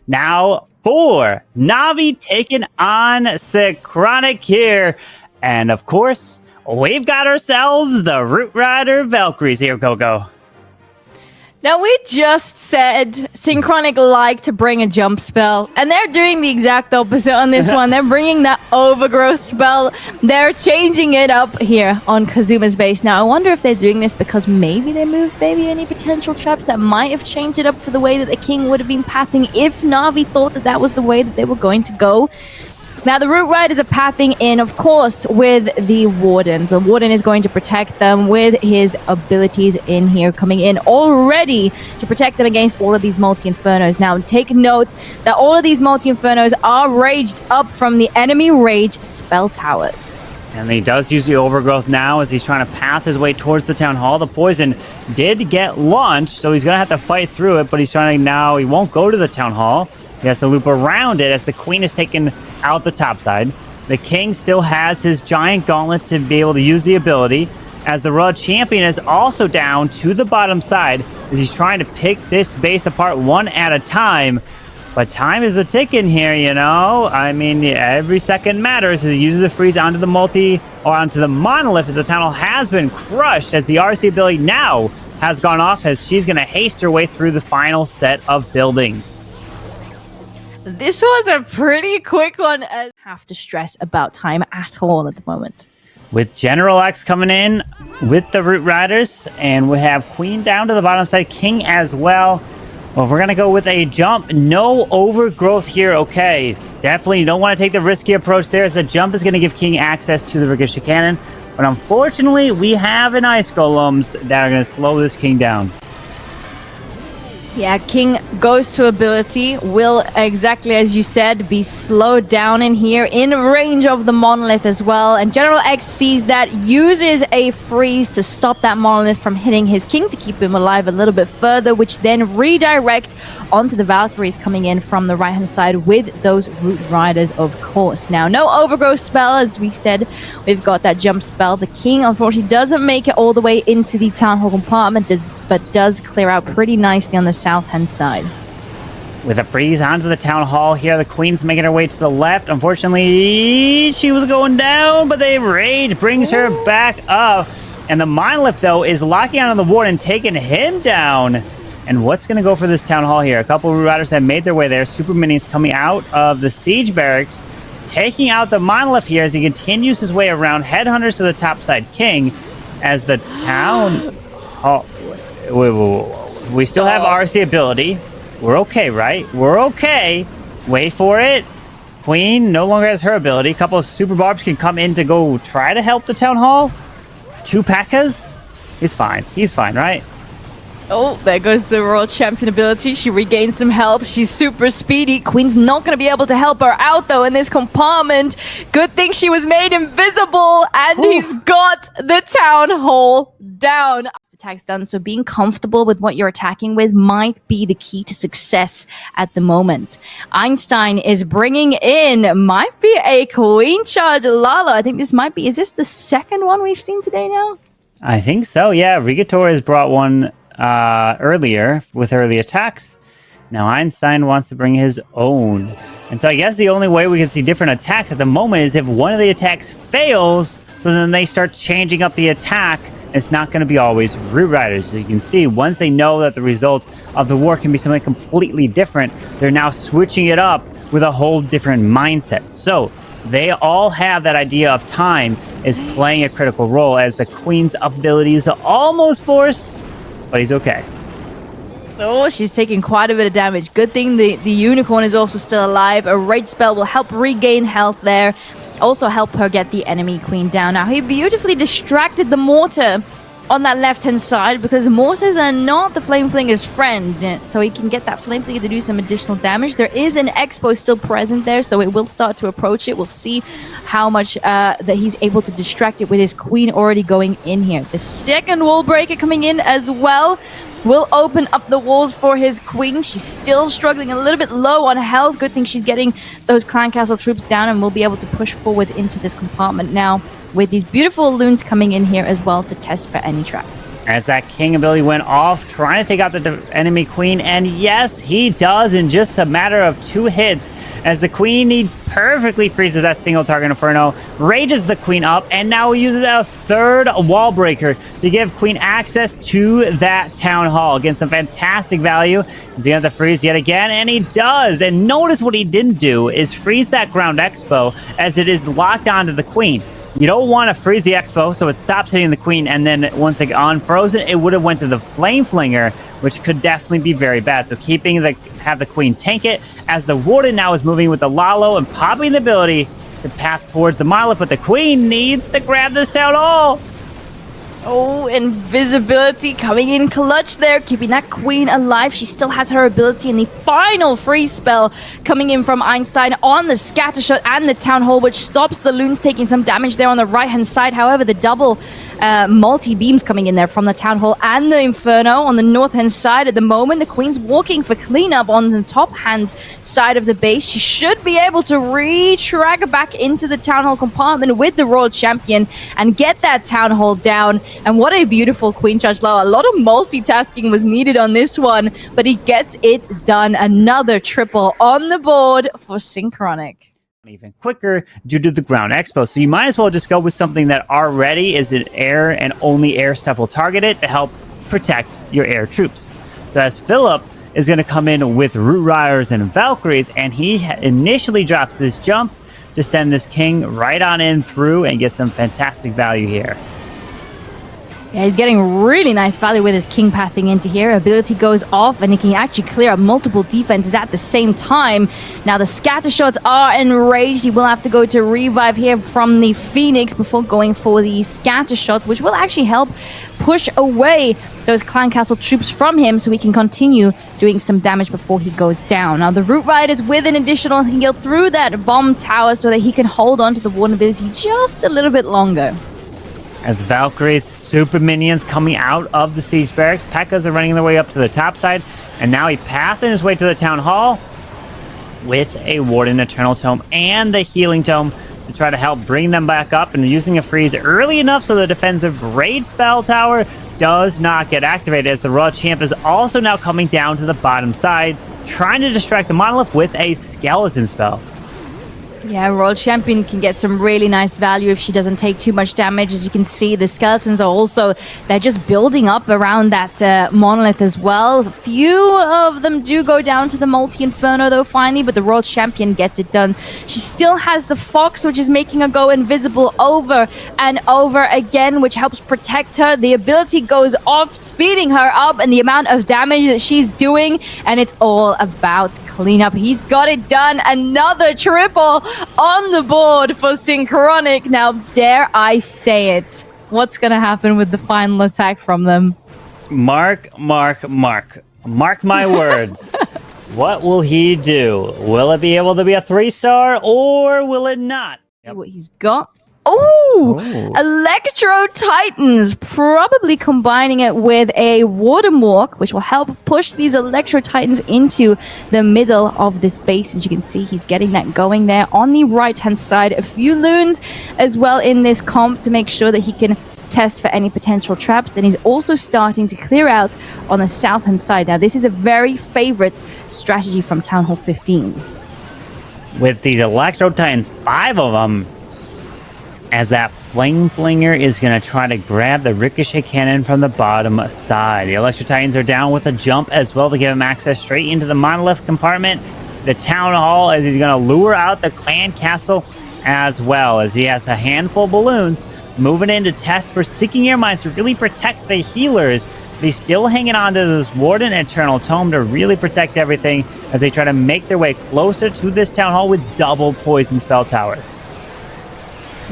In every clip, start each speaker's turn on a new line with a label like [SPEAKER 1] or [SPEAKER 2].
[SPEAKER 1] Now for Navi taking on Synchronic here. And of course, we've got ourselves the Root Rider Valkyries here, Coco.
[SPEAKER 2] Now, we just said Synchronic like to bring a jump spell, and they're doing the exact opposite on this one. They're bringing that overgrowth spell. They're changing it up here on Kazuma's base. Now, I wonder if they're doing this because maybe they moved any potential traps that might have changed it up for the way that the king would have been pathing if Navi thought that that was the way that they were going to go. Now, the Root Riders are pathing in, of course, with the Warden. The Warden is going to protect them with his abilities in here, coming in already to protect them against all of these multi-infernos. Now, take note that all of these multi-infernos are raged up from the enemy rage spell towers.
[SPEAKER 1] And he does use the overgrowth now as he's trying to path his way towards the town hall. The poison did get launched, so he's going to have to fight through it, but he's trying to now, he won't go to the town hall. He has to loop around it as the queen is taken out the top side. The king still has his giant gauntlet to be able to use the ability, as the Royal Champion is also down to the bottom side as he's trying to pick this base apart one at a time. But time is a ticking here, you know. I mean, every second matters as he uses the freeze onto the onto the monolith as the tunnel has been crushed, as the RC ability now has gone off as she's going to haste her way through the final set of buildings.
[SPEAKER 2] This was a pretty quick one. I have to stress about time at all at the moment.
[SPEAKER 1] With General X coming in with the Root Riders, and we have Queen down to the bottom side, King as well. Well, we're going to go with a jump. No overgrowth here, okay. Definitely don't want to take the risky approach there, as the jump is going to give King access to the Ricochet Cannon. But unfortunately, we have an Ice Golems that are going to slow this King down.
[SPEAKER 2] Yeah, King goes to ability, will, exactly as you said, be slowed down in here, in range of the monolith as well. And General X sees that, uses a freeze to stop that monolith from hitting his king to keep him alive a little bit further, which then redirect onto the Valkyries coming in from the right-hand side with those Root Riders, of course. Now, no overgrowth spell, as we said. We've got that jump spell. The king, unfortunately, doesn't make it all the way into the Town Hall compartment, but does clear out pretty nicely on the south-hand side.
[SPEAKER 1] With a freeze onto the town hall here, the queen's making her way to the left. Unfortunately, she was going down, but the rage brings her back up. And the monolith, though, is locking onto the ward and taking him down. And what's going to go for this town hall here? A couple of Root Riders have made their way there. Super minis coming out of the siege barracks, taking out the monolith here as he continues his way around. Headhunters to the topside king as the town hall... We still have RC ability. We're okay, right? We're okay. Wait for it. Queen no longer has her ability. A couple of super barbs can come in to go try to help the town hall. 2 P.E.K.K.A.s. He's fine. He's fine, right?
[SPEAKER 2] Oh, there goes the Royal Champion ability. She regains some health. She's super speedy. Queen's not going to be able to help her out, though, in this compartment. Good thing she was made invisible, and he's got the town hall down. Attacks done, so being comfortable with what you're attacking with might be the key to success at the moment. Einstein is bringing in, might be a Queen Charge Lalo. I think this might be, is this the second one we've seen today now?
[SPEAKER 1] I think so, yeah. Rigator has brought one earlier with early attacks. Now Einstein wants to bring his own. And so I guess the only way we can see different attacks at the moment is if one of the attacks fails, so then they start changing up the attack. It's not going to be always Root Riders. As you can see, once they know that the result of the war can be something completely different, they're now switching it up with a whole different mindset. So they all have that idea of time is playing a critical role, as the Queen's abilities are almost forced, but he's okay.
[SPEAKER 2] Oh, she's taking quite a bit of damage. Good thing the unicorn is also still alive. A rage spell will help regain health there. Also help her get the enemy queen down. Now, he beautifully distracted the mortar on that left-hand side, because mortars are not the Flame Flinger's friend. So he can get that Flame Flinger to do some additional damage. There is an Expo still present there, so it will start to approach it. We'll see how much that he's able to distract it with his queen already going in here. The second wall breaker coming in as well. will open up the walls for his queen. She's still struggling a little bit low on health. Good thing she's getting those clan castle troops down and will be able to push forwards into this compartment now, with these beautiful loons coming in here as well to test for any traps.
[SPEAKER 1] As that king ability went off, trying to take out the enemy queen, and yes, he does in just a matter of 2 hits, as the queen, he perfectly freezes that single target inferno, rages the queen up, and now he uses a 3rd wall breaker to give queen access to that town hall. Again, some fantastic value. He's gonna have to freeze yet again, and he does. And notice what he didn't do is freeze that ground expo, as it is locked onto the queen. You don't want to freeze the expo so it stops hitting the queen, and then once it unfrozen, it would have went to the flame flinger, which could definitely be very bad. So have the queen tank it, as the warden now is moving with the Lalo and popping the ability to path towards the monolith, but the queen needs to grab this town hall.
[SPEAKER 2] Oh, invisibility coming in clutch there, keeping that queen alive. She still has her ability in the final freeze spell coming in from Einstein on the scatter shot and the town hall, which stops the loons taking some damage there on the right-hand side. However, the double multi-beams coming in there from the town hall and the inferno on the north-hand side. At the moment, the queen's walking for cleanup on the top-hand side of the base. She should be able to retrack back into the town hall compartment with the royal champion and get that town hall down. And what a beautiful queen charge low. A lot of multitasking was needed on this one, but he gets it done. Another triple on the board for Synchronic.
[SPEAKER 1] Even quicker due to the ground expo, so you might as well just go with something that already is an air, and only air stuff will target it to help protect your air troops. So as Philip is going to come in with Root Riders and Valkyries, and he initially drops this jump to send this king right on in through and get some fantastic value here.
[SPEAKER 2] Yeah, he's getting really nice value with his king pathing into here. Ability goes off and he can actually clear up multiple defenses at the same time. Now the scatter shots are enraged. He will have to go to revive here from the Phoenix before going for the scatter shots, which will actually help push away those clan castle troops from him so he can continue doing some damage before he goes down. Now the Root Riders with an additional heal through that bomb tower so that he can hold on to the warden ability just a little bit longer.
[SPEAKER 1] As Valkyrie's super minions coming out of the siege barracks, P.E.K.K.A.s are running their way up to the top side, and now he pathing his way to the town hall with a Warden Eternal Tome and the Healing Tome to try to help bring them back up, and using a freeze early enough so the defensive Rage Spell Tower does not get activated, as the Royal Champ is also now coming down to the bottom side, trying to distract the Monolith with a Skeleton Spell.
[SPEAKER 2] Yeah, Royal Champion can get some really nice value if she doesn't take too much damage. As you can see, the skeletons are also, they're just building up around that monolith as well. A few of them do go down to the multi-inferno though finally, but the Royal Champion gets it done. She still has the Fox, which is making her go invisible over and over again, which helps protect her. The ability goes off, speeding her up, and the amount of damage that she's doing, and it's all about cleanup. He's got it done. Another triple on the board for Synchronic. Now, dare I say it, what's going to happen with the final attack from them?
[SPEAKER 1] Mark my words. What will he do? Will it be able to be a 3-star, or will it not?
[SPEAKER 2] See what he's got. Oh, Electro Titans, probably combining it with a Warden Walk, which will help push these Electro Titans into the middle of this base. As you can see, he's getting that going there on the right-hand side. A few loons as well in this comp to make sure that he can test for any potential traps, and he's also starting to clear out on the south-hand side. Now, this is a very favorite strategy from Town Hall 15.
[SPEAKER 1] With these Electro Titans, 5 of them, as that Flame Flinger is going to try to grab the Ricochet Cannon from the bottom side. The Electro Titans are down with a jump as well to give him access straight into the Monolith compartment. The Town Hall, as he's going to lure out the Clan Castle as well, as he has a handful of balloons moving in to test for Seeking Air Mines to really protect the healers. But he's still hanging on to this Warden Eternal Tome to really protect everything as they try to make their way closer to this Town Hall with double poison spell towers.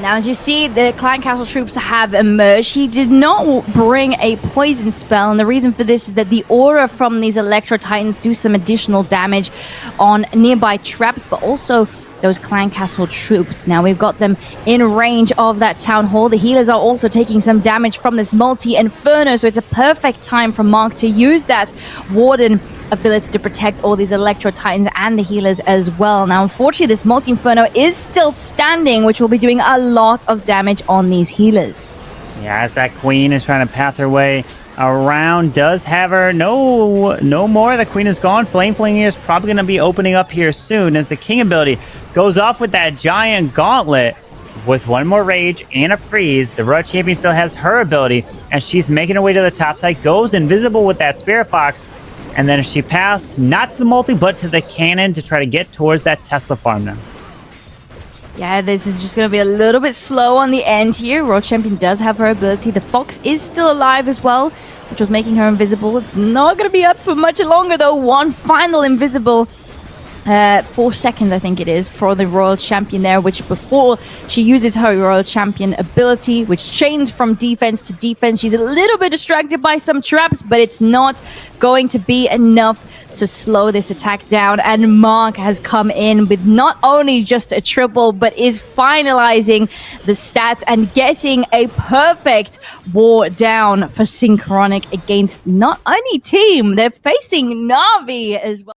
[SPEAKER 2] Now, as you see, the Clan Castle troops have emerged. He did not bring a poison spell, and the reason for this is that the aura from these Electro Titans do some additional damage on nearby traps, but also those Clan Castle troops. Now we've got them in range of that Town Hall. The healers are also taking some damage from this multi-inferno, so it's a perfect time for Mark to use that Warden ability to protect all these Electro Titans and the healers as well. Now, unfortunately, this multi-inferno is still standing, which will be doing a lot of damage on these healers.
[SPEAKER 1] Yeah, as that queen is trying to path her way around, does have her. No more. The queen is gone. Flame Flanger is probably going to be opening up here soon as the king ability goes off with that giant gauntlet. With one more rage and a freeze, the Royal Champion still has her ability, and she's making her way to the top side, goes invisible with that Spirit Fox, and then she passed not to the multi, but to the cannon to try to get towards that Tesla farm now.
[SPEAKER 2] Yeah, this is just going to be a little bit slow on the end here. Royal Champion does have her ability. The Fox is still alive as well, which was making her invisible. It's not going to be up for much longer, though. One final invisible 4 seconds, I think it is, for the Royal Champion there, which before she uses her Royal Champion ability, which chains from defense to defense. She's a little bit distracted by some traps, but it's not going to be enough to slow this attack down. And Mark has come in with not only just a triple, but is finalizing the stats and getting a perfect war down for Synchronic against not only team, they're facing Navi as well.